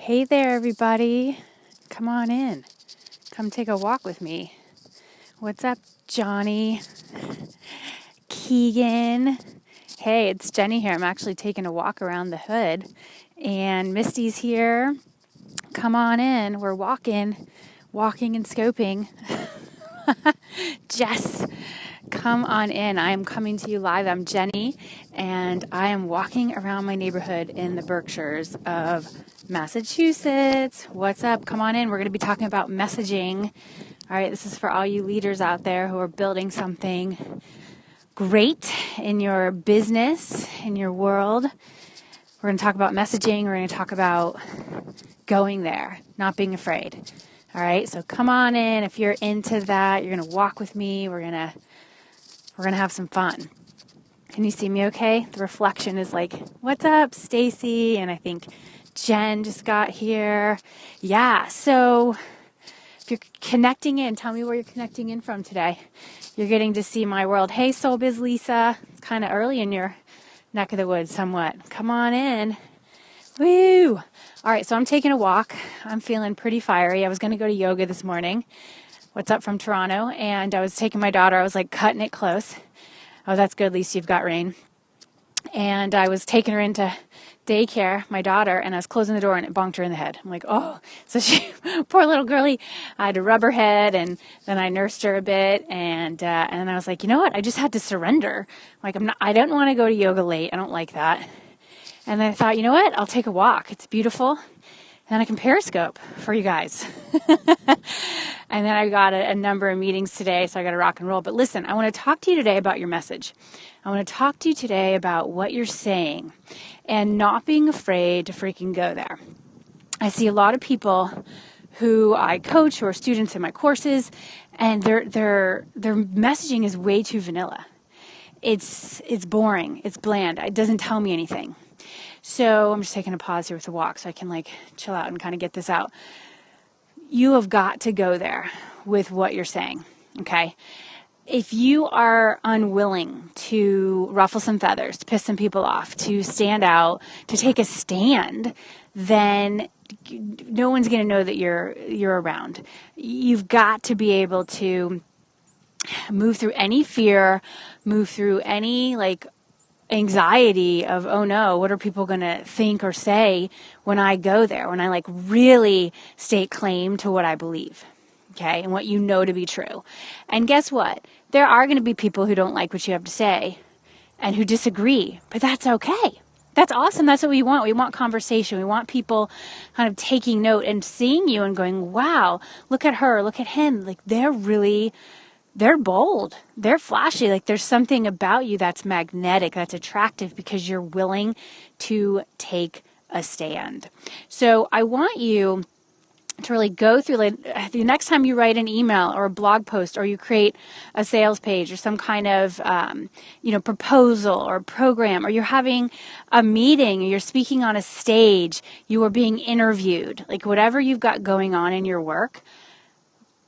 Hey there, everybody. Come on in. Come take a walk with me. What's up, Johnny? Keegan? Hey, it's Jenny here. I'm actually taking a walk around the hood, and Misty's here. Come on in. We're walking and scoping. Jess, come on in. I am coming to you live. I'm Jenny, and I am walking around my neighborhood in the Berkshires of Massachusetts. What's up? Come on in. We're going to be talking about messaging. All right, this is for all you leaders out there who are building something great in your business, in your world. We're going to talk about messaging. We're going to talk about going there, not being afraid. All right, so come on in. If you're into that, you're going to walk with me. We're going to have some fun. Can you see me okay? The reflection is like, what's up, Stacy? And I think Jen just got here. Yeah, so if you're connecting in, tell me where you're connecting in from today. You're getting to see my world. Hey, Soul Biz Lisa. It's kind of early in your neck of the woods somewhat. Come on in. Woo! All right, so I'm taking a walk. I'm feeling pretty fiery. I was going to go to yoga this morning. What's up from Toronto? And I was taking my daughter. I was like cutting it close. Oh, that's good. At least you've got rain. And I was taking her into daycare, my daughter, and I was closing the door and it bonked her in the head. I'm like, oh, so she, poor little girlie, I had to rub her head and then I nursed her a bit. And then I was like, you know what? I just had to surrender. Like, I don't want to go to yoga late. I don't like that. And then I thought, you know what? I'll take a walk. It's beautiful. And then I can Periscope for you guys. And then I got a number of meetings today, so I got to rock and roll. But listen, I want to talk to you today about your message. I want to talk to you today about what you're saying and not being afraid to freaking go there. I see a lot of people who I coach, who are students in my courses, and their messaging is way too vanilla. It's boring. It's bland. It doesn't tell me anything. So I'm just taking a pause here with the walk so I can like chill out and kind of get this out. You have got to go there with what you're saying, okay? If you are unwilling to ruffle some feathers, to piss some people off, to stand out, to take a stand, then no one's going to know that you're around. You've got to be able to move through any fear, move through any like anxiety of, oh no, what are people going to think or say when I go there, when I like really stake claim to what I believe, okay, and what you know to be true. And guess what? There are going to be people who don't like what you have to say and who disagree, but that's okay. That's awesome. That's what we want. We want conversation. We want people kind of taking note and seeing you and going, wow, look at her, look at him. Like they're bold, they're flashy, like there's something about you that's magnetic, that's attractive because you're willing to take a stand. So I want you to really go through, like, the next time you write an email or a blog post or you create a sales page or some kind of proposal or program, or you're having a meeting or you're speaking on a stage, you are being interviewed, like whatever you've got going on in your work,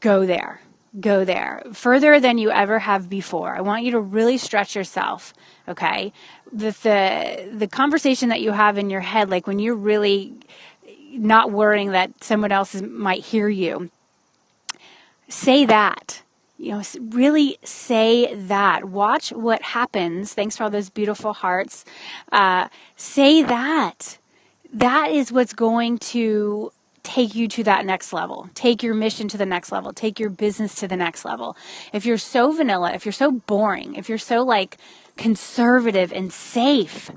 go there. Go there further than you ever have before. I want you to really stretch yourself, okay? The conversation that you have in your head, like when you're really not worrying that someone else might hear you, say that. Really say that. Watch what happens. Thanks for all those beautiful hearts. Say that. That is what's going to take you to that next level. Take your mission to the next level. Take your business to the next level. If you're so vanilla, if you're so boring, if you're so like conservative and safe,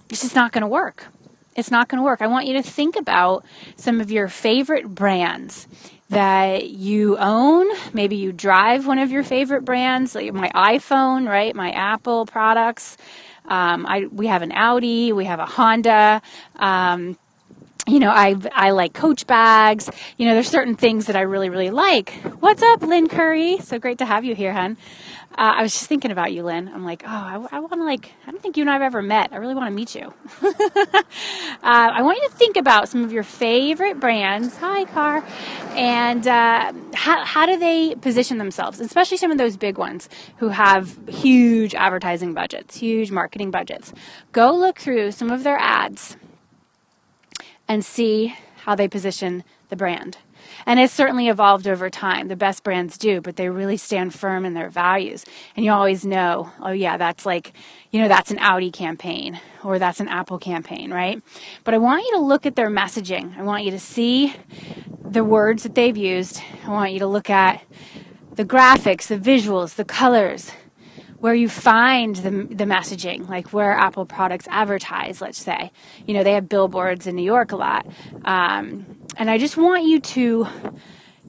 it's just not going to work. It's not going to work. I want you to think about some of your favorite brands that you own. Maybe you drive one of your favorite brands, like my iPhone, right? My Apple products. We have an Audi. We have a Honda. I like Coach bags. There's certain things that I really, really like. What's up, Lynn Curry? So great to have you here, hon. I was just thinking about you, Lynn. I'm like, I want to I don't think you and I have ever met. I really want to meet you. I want you to think about some of your favorite brands. Hi, Car. And how do they position themselves, especially some of those big ones who have huge advertising budgets, huge marketing budgets. Go look through some of their ads and see how they position the brand. And it's certainly evolved over time. The best brands do, but they really stand firm in their values. And you always know, oh yeah, that's like, that's an Audi campaign or that's an Apple campaign, right? But I want you to look at their messaging. I want you to see the words that they've used. I want you to look at the graphics, the visuals, the colors, where you find the messaging, like where Apple products advertise, let's say. They have billboards in New York a lot. And I just want you to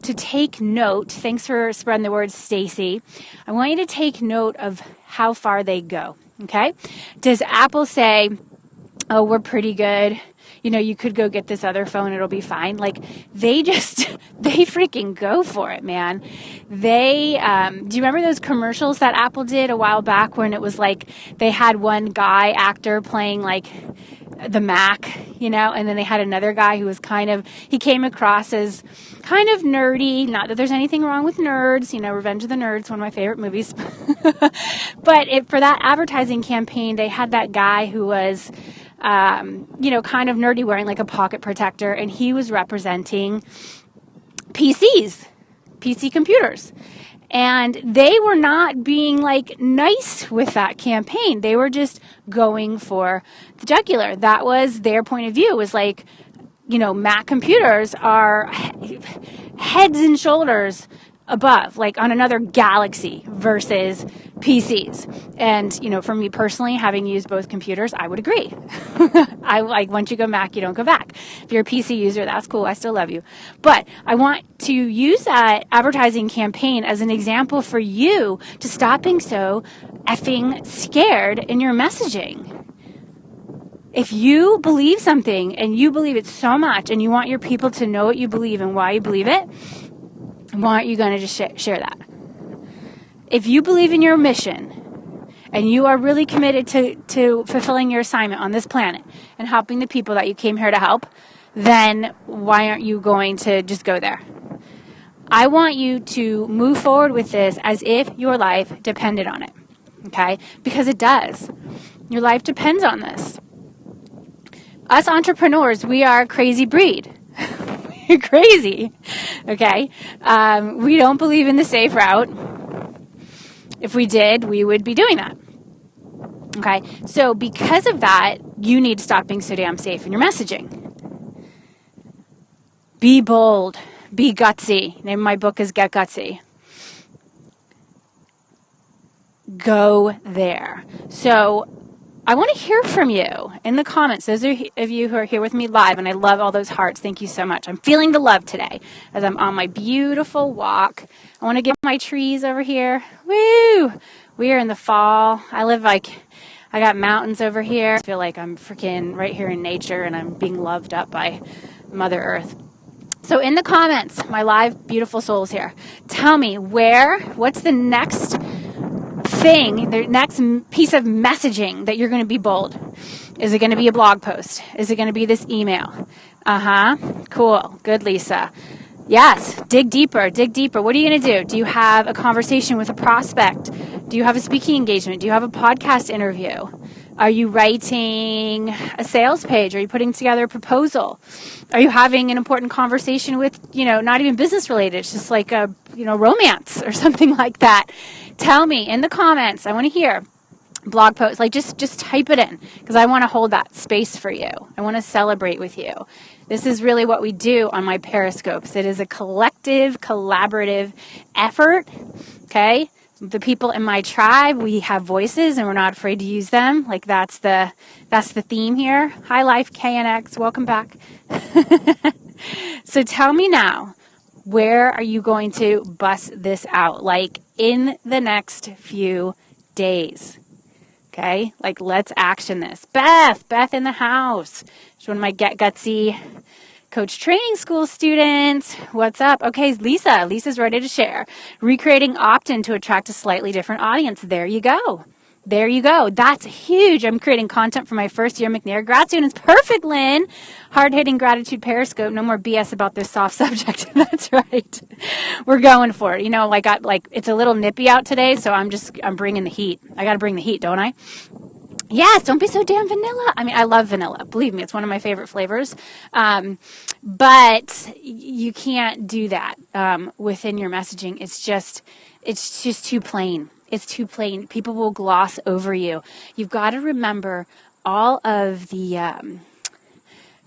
take note. Thanks for spreading the word, Stacy. I want you to take note of how far they go, okay? Does Apple say, oh, we're pretty good, you could go get this other phone, it'll be fine? Like, they freaking go for it, man. Do you remember those commercials that Apple did a while back when it was like they had one guy actor playing like the Mac, and then they had another guy who was he came across as kind of nerdy. Not that there's anything wrong with nerds, Revenge of the Nerds, one of my favorite movies. But for that advertising campaign, they had that guy who was kind of nerdy, wearing like a pocket protector, and he was representing PC computers. And they were not being like nice with that campaign. They were just going for the jugular. That was their point of view, was like, Mac computers are heads and shoulders above, like on another galaxy versus PCs. And, for me personally, having used both computers, I would agree. I like, once you go Mac, you don't go back. If you're a PC user, that's cool. I still love you. But I want to use that advertising campaign as an example for you to stop being so effing scared in your messaging. If you believe something and you believe it so much and you want your people to know what you believe and why you believe it, why aren't you going to just share that? If you believe in your mission and you are really committed to fulfilling your assignment on this planet and helping the people that you came here to help, then why aren't you going to just go there? I want you to move forward with this as if your life depended on it, okay? Because it does. Your life depends on this. Us entrepreneurs, we are a crazy breed. We're crazy, okay? We don't believe in the safe route. If we did, we would be doing that. Okay, so because of that, you need to stop being so damn safe in your messaging. Be bold. Be gutsy. The name of my book is Get Gutsy. Go there. So I want to hear from you in the comments. Those of you who are here with me live, and I love all those hearts. Thank you so much. I'm feeling the love today as I'm on my beautiful walk. I want to give my trees over here. Woo! We are in the fall. I got mountains over here. I feel like I'm freaking right here in nature and I'm being loved up by Mother Earth. So in the comments, my live beautiful souls here, tell me what's the next thing, the next piece of messaging that you're going to be bold? Is it going to be a blog post? Is it going to be this email? Cool. Good, Lisa. Yes. Dig deeper. What are you going to do? Do you have a conversation with a prospect? Do you have a speaking engagement? Do you have a podcast interview? Are you writing a sales page? Are you putting together a proposal? Are you having an important conversation with, not even business related, it's just like a, romance or something like that? Tell me in the comments. I want to hear. Blog post, like just type it in, because I want to hold that space for you. I want to celebrate with you. This is really what we do on my Periscopes. It is a collective, collaborative effort. Okay, the people in my tribe, we have voices and we're not afraid to use them. Like that's the theme here. Hi, Life KNX, welcome back. So tell me now, where are you going to bust this out? Like in the next few days. Okay, like let's action this. Beth in the house. She's one of my Get Gutsy Coach Training School students. What's up? Okay, Lisa's ready to share. Recreating opt-in to attract a slightly different audience. There you go. That's huge. I'm creating content for my first year McNair grad students. Perfect, Lynn. Hard-hitting gratitude Periscope. No more BS about this soft subject. That's right. We're going for it. It's a little nippy out today, so I'm bringing the heat. I got to bring the heat, don't I? Yes, don't be so damn vanilla. I mean, I love vanilla. Believe me, it's one of my favorite flavors. But you can't do that within your messaging. It's just too plain. It's too plain. People will gloss over you. You've got to remember all of the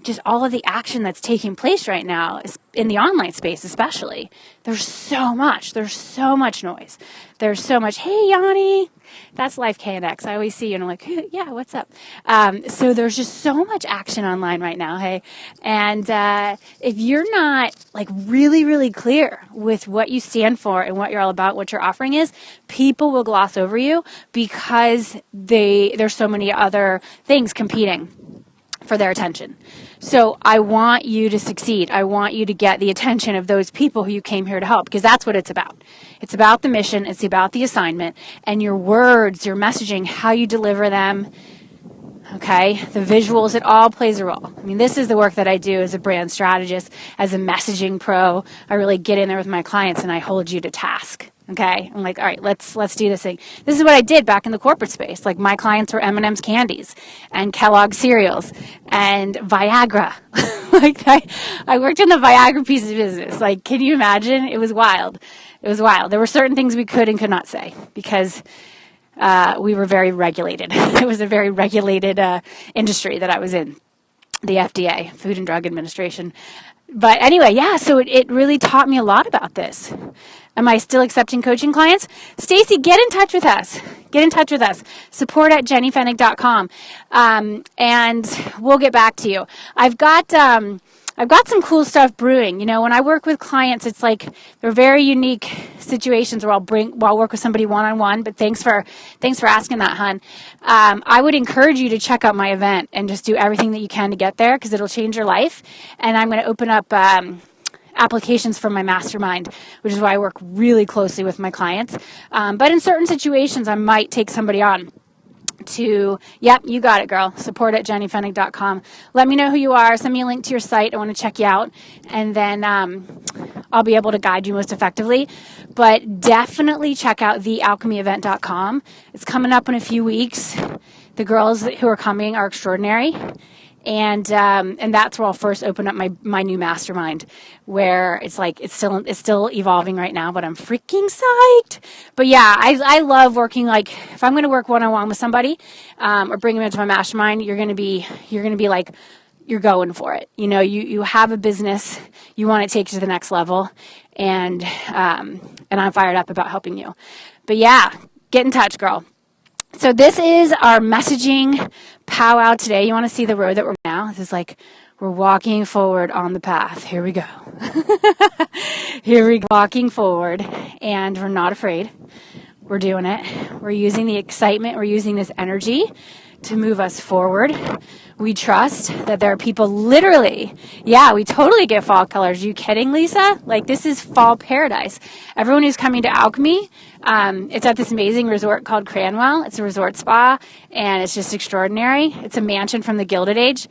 just all of the action that's taking place right now in the online space, especially. There's so much noise. There's so much, hey, Yanni, that's Life KNX. I always see you and I'm like, hey, yeah, what's up? So there's just so much action online right now, hey? And if you're not like really, really clear with what you stand for and what you're all about, what your offering is, people will gloss over you because there's so many other things competing for their attention. So I want you to succeed. I want you to get the attention of those people who you came here to help, because that's what it's about. It's about the mission. It's about the assignment, and your words, your messaging, how you deliver them. Okay, the visuals, it all plays a role. I mean, this is the work that I do as a brand strategist, as a messaging pro. I really get in there with my clients and I hold you to task. Okay, I'm like, all right, let's do this thing. This is what I did back in the corporate space. Like, my clients were M&M's candies and Kellogg's cereals and Viagra. Like, I worked in the Viagra piece of business. Like, can you imagine? It was wild. It was wild. There were certain things we could and could not say because we were very regulated. It was a very regulated industry that I was in, the FDA, Food and Drug Administration. But anyway, yeah, so it really taught me a lot about this. Am I still accepting coaching clients? Stacy, get in touch with us. Get in touch with us. Support@jennyfennig.com. And we'll get back to you. I've got some cool stuff brewing. You know, when I work with clients, it's like they're very unique situations where I'll work with somebody one-on-one, but thanks for asking that, hon. I would encourage you to check out my event and just do everything that you can to get there, because it'll change your life. And I'm going to open up applications for my mastermind, which is why I work really closely with my clients. But in certain situations, I might take somebody on to, yep, you got it, girl, support@jennyfennig.com. Let me know who you are. Send me a link to your site. I want to check you out. And then I'll be able to guide you most effectively. But definitely check out thealchemyevent.com. It's coming up in a few weeks. The girls who are coming are extraordinary. And that's where I'll first open up my new mastermind, where it's like it's still evolving right now, but I'm freaking psyched. But yeah, I love working. Like, if I'm going to work one-on-one with somebody or bring them into my mastermind, you're going to be like, you're going for it. You know, you have a business, you want to take it to the next level, and I'm fired up about helping you. But yeah, get in touch, girl. So this is our messaging powwow today. You want to see the road that we're now? This is like we're walking forward on the path. Here we go. Here we go. Walking forward, and we're not afraid. We're doing it. We're using the excitement. We're using this energy to move us forward. We trust that there are people literally, yeah, we totally get fall colors. Are you kidding, Lisa? Like, this is fall paradise. Everyone who's coming to Alchemy, it's at this amazing resort called Cranwell. It's a resort spa, and it's just extraordinary. It's a mansion from the Gilded Age.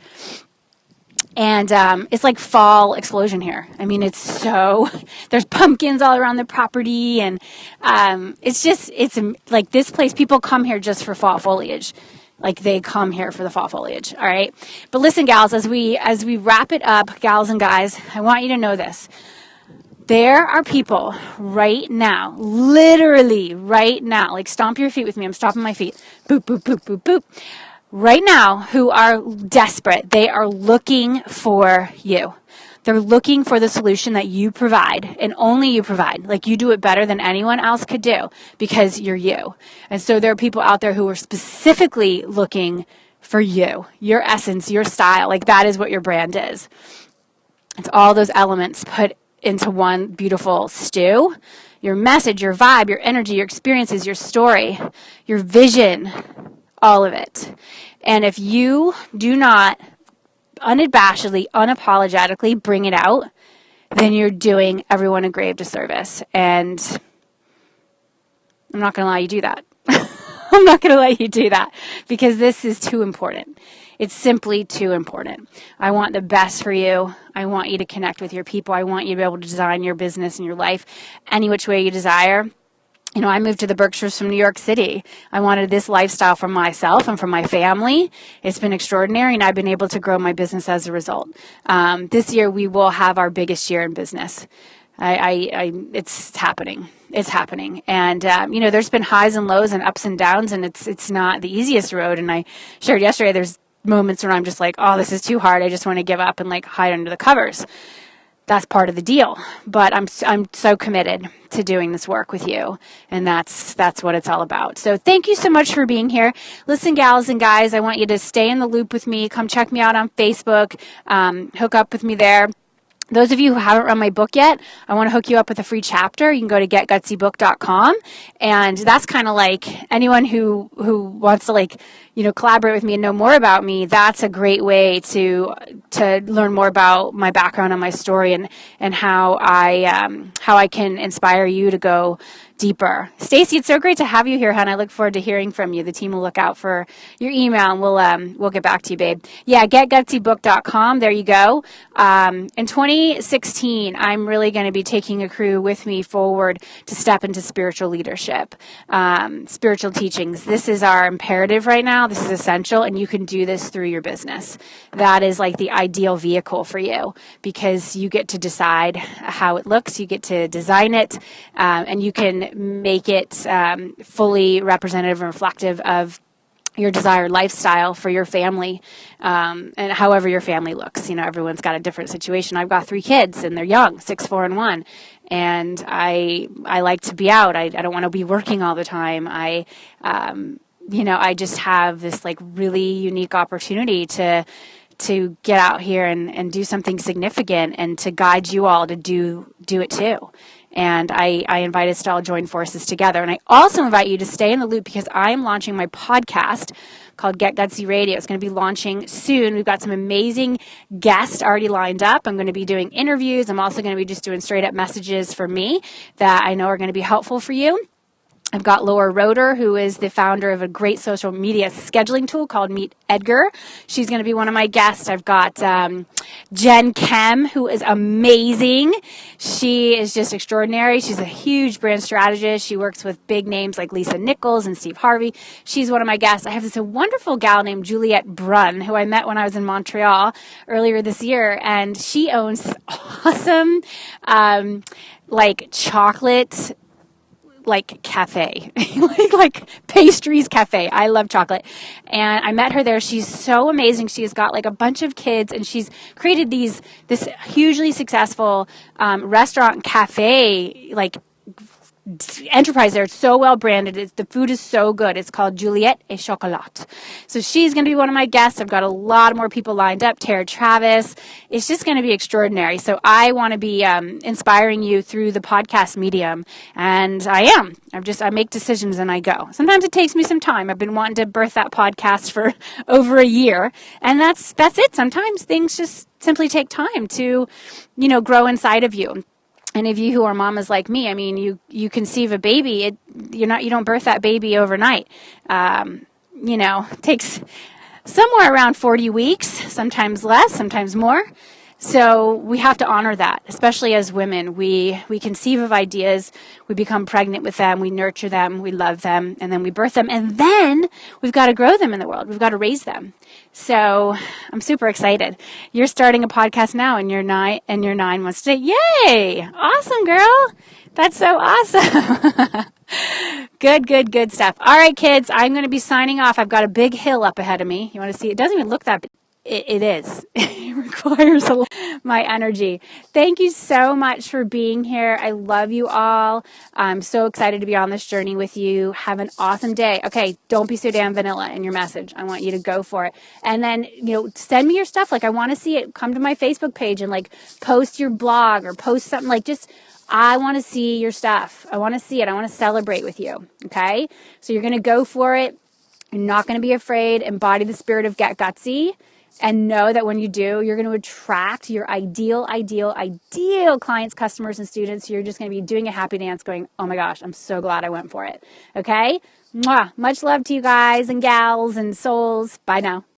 And it's like fall explosion here. I mean, there's pumpkins all around the property, and it's like this place, people come here just for fall foliage. Like, they come here for the fall foliage, all right? But listen, gals, as we wrap it up, gals and guys, I want you to know this. There are people right now, literally right now, like, stomp your feet with me. I'm stomping my feet. Boop, boop, boop, boop, boop. Right now, who are desperate. They are looking for you. They're looking for the solution that you provide, and only you provide. Like, you do it better than anyone else could do because you're you. And so there are people out there who are specifically looking for you, your essence, your style. Like, that is what your brand is. It's all those elements put into one beautiful stew. Your message, your vibe, your energy, your experiences, your story, your vision, all of it. And if you do not unabashedly, unapologetically bring it out, then you're doing everyone a grave disservice. And I'm not going to allow you to do that. I'm not going to let you do that, because this is too important. It's simply too important. I want the best for you. I want you to connect with your people. I want you to be able to design your business and your life any which way you desire. I moved to the Berkshires from New York City. I wanted this lifestyle for myself and for my family. It's been extraordinary, and I've been able to grow my business as a result. This year, we will have our biggest year in business. It's happening. It's happening. And, there's been highs and lows and ups and downs, and it's not the easiest road. And I shared yesterday, there's moments where I'm just like, oh, this is too hard. I just want to give up and like hide under the covers. That's part of the deal. But I'm so committed to doing this work with you, and that's what it's all about. So thank you so much for being here. Listen, gals and guys, I want you to stay in the loop with me. Come check me out on Facebook. Hook up with me there. Those of you who haven't read my book yet, I want to hook you up with a free chapter. You can go to getgutsybook.com, and that's kind of like anyone who wants to collaborate with me and know more about me. That's a great way to learn more about my background and my story and how I can inspire you to go deeper. Stacy, it's so great to have you here, hon. I look forward to hearing from you. The team will look out for your email, and we'll get back to you, babe. Yeah, getgutsybook.com. There you go. In 2016, I'm really going to be taking a crew with me forward to step into spiritual leadership, spiritual teachings. This is our imperative right now. This is essential, and you can do this through your business. That is like the ideal vehicle for you because you get to decide how it looks. You get to design it, and you can make it fully representative and reflective of your desired lifestyle for your family, and however your family looks. Everyone's got a different situation. I've got 3 kids, and they're young, 6, 4, and 1. And I like to be out. I don't want to be working all the time. I just have this like really unique opportunity to get out here and do something significant and to guide you all to do it too. And I invite us to all join forces together. And I also invite you to stay in the loop because I'm launching my podcast called Get Gutsy Radio. It's going to be launching soon. We've got some amazing guests already lined up. I'm going to be doing interviews. I'm also going to be just doing straight up messages for me that I know are going to be helpful for you. I've got Laura Roeder, who is the founder of a great social media scheduling tool called Meet Edgar. She's going to be one of my guests. I've got Jen Kem, who is amazing. She is just extraordinary. She's a huge brand strategist. She works with big names like Lisa Nichols and Steve Harvey. She's one of my guests. I have this wonderful gal named Juliette Brunn, who I met when I was in Montreal earlier this year, and she owns this awesome chocolate cafe, like pastries cafe. I love chocolate. And I met her there. She's so amazing. She's got like a bunch of kids, and she's created this hugely successful restaurant cafe, enterprise there. It's so well branded. The food is so good. It's called Juliette et Chocolat. So she's going to be one of my guests. I've got a lot more people lined up. Tara Travis. It's just going to be extraordinary. So I want to be inspiring you through the podcast medium, and I am. I make decisions and I go. Sometimes it takes me some time. I've been wanting to birth that podcast for over a year, and that's it. Sometimes things just simply take time to, grow inside of you. Any of you who are mamas like me, I mean, you conceive a baby. You don't birth that baby overnight. It takes somewhere around 40 weeks, sometimes less, sometimes more. So we have to honor that, especially as women. We conceive of ideas, we become pregnant with them, we nurture them, we love them, and then we birth them, and then we've got to grow them in the world. We've got to raise them. So I'm super excited. You're starting a podcast now, and you're 9 months today. Yay! Awesome, girl. That's so awesome. Good stuff. All right, kids, I'm going to be signing off. I've got a big hill up ahead of me. You want to see? It doesn't even look that big. It is. It requires a lot of my energy. Thank you so much for being here. I love you all. I'm so excited to be on this journey with you. Have an awesome day. Okay, don't be so damn vanilla in your message. I want you to go for it. And then, send me your stuff. I want to see it. Come to my Facebook page and post your blog or post something I want to see your stuff. I want to see it. I want to celebrate with you. Okay? So you're going to go for it. You're not going to be afraid. Embody the spirit of Get Gutsy. And know that when you do, you're going to attract your ideal clients, customers, and students. You're just going to be doing a happy dance going, oh my gosh, I'm so glad I went for it. Okay? Mwah. Much love to you guys and gals and souls. Bye now.